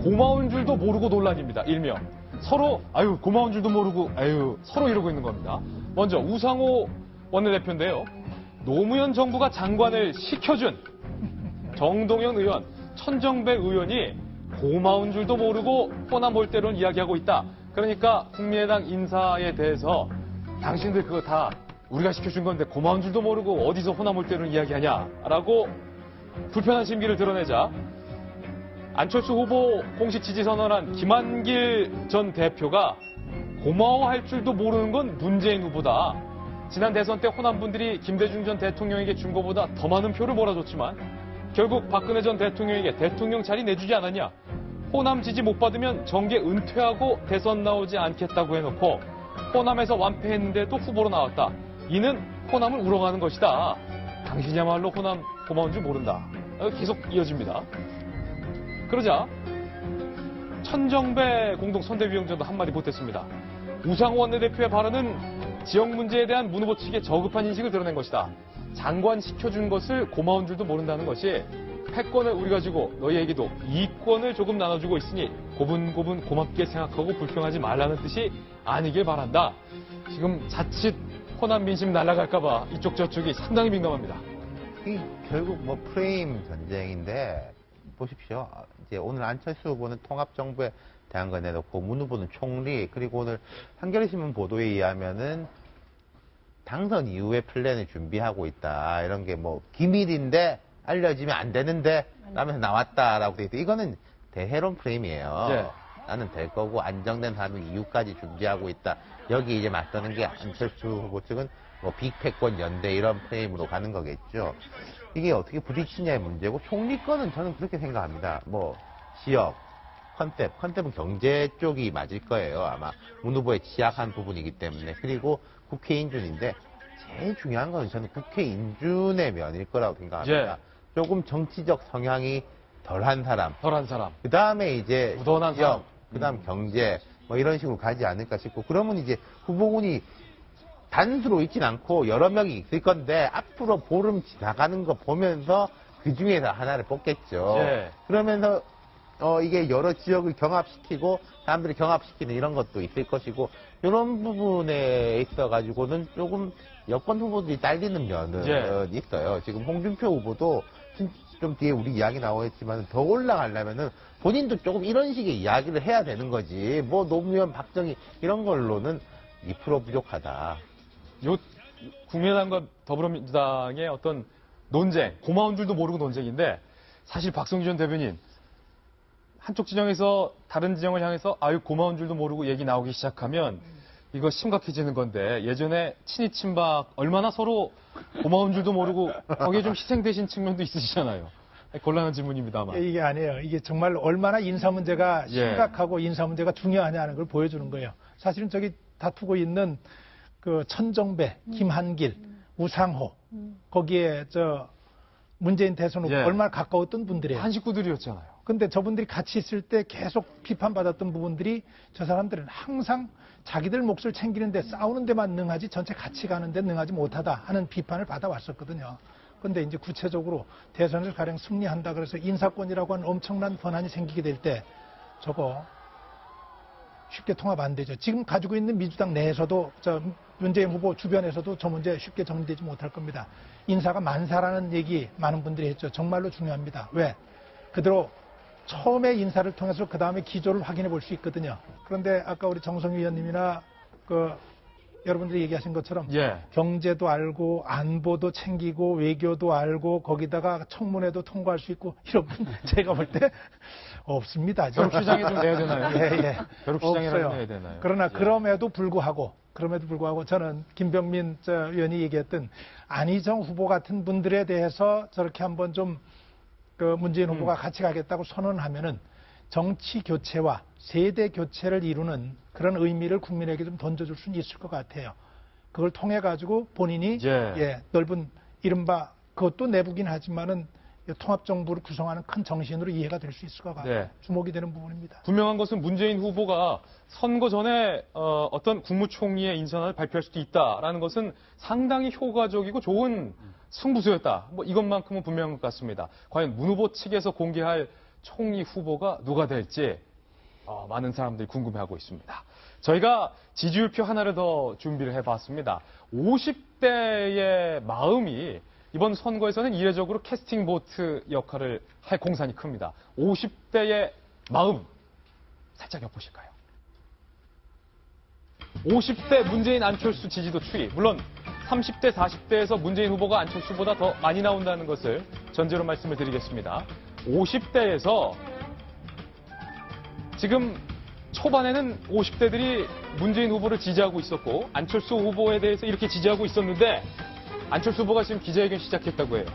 고마운 줄도 모르고 논란입니다. 일명. 서로 아유 고마운 줄도 모르고 아유 서로 이러고 있는 겁니다. 먼저 우상호 원내대표인데요. 노무현 정부가 장관을 시켜준 정동영 의원, 천정배 의원이 고마운 줄도 모르고 호남 몰대론 이야기하고 있다. 그러니까 국민의당 인사에 대해서 당신들 그거 다 우리가 시켜준 건데 고마운 줄도 모르고 어디서 호남 몰대론 이야기하냐라고 불편한 심기를 드러내자 안철수 후보 공식 지지 선언한 김한길 전 대표가 고마워할 줄도 모르는 건 문재인 후보다. 지난 대선 때 호남분들이 김대중 전 대통령에게 준 것보다 더 많은 표를 몰아줬지만 결국 박근혜 전 대통령에게 대통령 자리 내주지 않았냐. 호남 지지 못 받으면 정계 은퇴하고 대선 나오지 않겠다고 해놓고 호남에서 완패했는데도 후보로 나왔다. 이는 호남을 우롱하는 것이다. 당신이야말로 호남 고마운 줄 모른다. 계속 이어집니다. 그러자 천정배 공동선대위원장도 한마디 보탰습니다. 우상호 원내대표의 발언은 지역 문제에 대한 문 후보 측의 저급한 인식을 드러낸 것이다. 장관 시켜준 것을 고마운 줄도 모른다는 것이 패권을 우리가 주고 너희에게도 이권을 조금 나눠주고 있으니 고분고분 고맙게 생각하고 불평하지 말라는 뜻이 아니길 바란다. 지금 자칫 호남 민심 날아갈까봐 이쪽 저쪽이 상당히 민감합니다. 이 결국 뭐 프레임 전쟁인데 보십시오. 이제 오늘 안철수 후보는 통합정부에 대한 거 내놓고 문 후보는 총리, 그리고 오늘 한겨레신문 보도에 의하면은 당선 이후에 플랜을 준비하고 있다. 이런 게 뭐 기밀인데 알려지면 안 되는데 라면서 나왔다라고 돼 있대. 이거는 대해론 프레임이에요. 네. 나는 될 거고 안정된 한후 이후까지 준비하고 있다. 여기 이제 맞서는 게 안철수 후보 측은 뭐 빅패권 연대 이런 프레임으로 가는 거겠죠. 이게 어떻게 부딪히냐의 문제고, 총리권은 저는 그렇게 생각합니다. 뭐 지역, 컨셉은 경제 쪽이 맞을 거예요. 아마 문 후보의 취약한 부분이기 때문에. 그리고 국회 인준인데 제일 중요한 건 저는 국회 인준의 면일 거라고 생각합니다. 예. 조금 정치적 성향이 덜한 사람. 그 다음에 이제 무던한 사람. 그 다음 경제 뭐 이런 식으로 가지 않을까 싶고, 그러면 이제 후보군이 단수로 있진 않고 여러 명이 있을 건데 앞으로 보름 지나가는 거 보면서 그 중에서 하나를 뽑겠죠. 예. 그러면서 이게 여러 지역을 경합시키고 사람들이 경합시키는 이런 것도 있을 것이고, 이런 부분에 있어가지고는 조금 여권 후보들이 딸리는 면은 있어요. 지금 홍준표 후보도 좀 뒤에 우리 이야기 나오겠지만 더 올라가려면은 본인도 조금 이런 식의 이야기를 해야 되는 거지. 뭐 노무현, 박정희 이런 걸로는 2% 부족하다. 요 국민의당과 더불어민주당의 어떤 논쟁, 고마운 줄도 모르고 논쟁인데 사실 박성주 전 대변인 한쪽 진영에서 다른 진영을 향해서 아유 고마운 줄도 모르고 얘기 나오기 시작하면 이거 심각해지는 건데, 예전에 친이 친박 얼마나 서로 고마운 줄도 모르고 거기에 좀 희생되신 측면도 있으시잖아요. 곤란한 질문입니다만. 이게 아니에요. 이게 정말 얼마나 인사 문제가 심각하고 인사 문제가 중요하냐는 걸 보여주는 거예요. 사실은 저기 다투고 있는 그 천정배, 김한길, 우상호, 거기에 문재인 대선 후보 얼마나 가까웠던 분들이에요. 한 식구들이었잖아요. 근데 저분들이 같이 있을 때 계속 비판받았던 부분들이, 저 사람들은 항상 자기들 몫을 챙기는데 싸우는 데만 능하지 전체 같이 가는데 능하지 못하다 하는 비판을 받아왔었거든요. 근데 이제 구체적으로 대선을 가령 승리한다 그래서 인사권이라고 하는 엄청난 권한이 생기게 될 때 저거 쉽게 통합 안 되죠. 지금 가지고 있는 민주당 내에서도 문재인 후보 주변에서도 저 문제 쉽게 정리되지 못할 겁니다. 인사가 만사라는 얘기 많은 분들이 했죠. 정말로 중요합니다. 왜? 그대로 처음에 인사를 통해서 그 다음에 기조를 확인해 볼 수 있거든요. 그런데 아까 우리 정성희 의원님이나 여러분들이 얘기하신 것처럼 경제도 알고 안보도 챙기고 외교도 알고 거기다가 청문회도 통과할 수 있고 이런 분 제가 볼 때 없습니다. 벼룩시장에 좀 내야 되나요? 예. 벼룩시장이라도 내야 되나요? 그러나 그럼에도 불구하고 저는 김병민 의원이 얘기했던 안희정 후보 같은 분들에 대해서 저렇게 한번 좀 문재인 후보가 같이 가겠다고 선언하면은 정치 교체와 세대 교체를 이루는 그런 의미를 국민에게 좀 던져줄 수는 있을 것 같아요. 그걸 통해 가지고 본인이 넓은 이른바 그것도 내부긴 하지만은 통합정부를 구성하는 큰 정신으로 이해가 될 수 있을 것 같아요. 주목이 되는 부분입니다. 분명한 것은 문재인 후보가 선거 전에 어떤 국무총리의 인선을 발표할 수도 있다라는 것은 상당히 효과적이고 좋은 승부수였다. 뭐 이것만큼은 분명한 것 같습니다. 과연 문 후보 측에서 공개할 총리 후보가 누가 될지 많은 사람들이 궁금해하고 있습니다. 저희가 지지율표 하나를 더 준비를 해봤습니다. 50대의 마음이 이번 선거에서는 이례적으로 캐스팅 보트 역할을 할 공산이 큽니다. 50대의 마음 살짝 엿보실까요? 50대 문재인 안철수 지지도 추이. 물론 30대, 40대에서 문재인 후보가 안철수보다 더 많이 나온다는 것을 전제로 말씀을 드리겠습니다. 50대에서 지금 초반에는 50대들이 문재인 후보를 지지하고 있었고 안철수 후보에 대해서 이렇게 지지하고 있었는데 안철수 후보가 지금 기자회견 시작했다고 해요.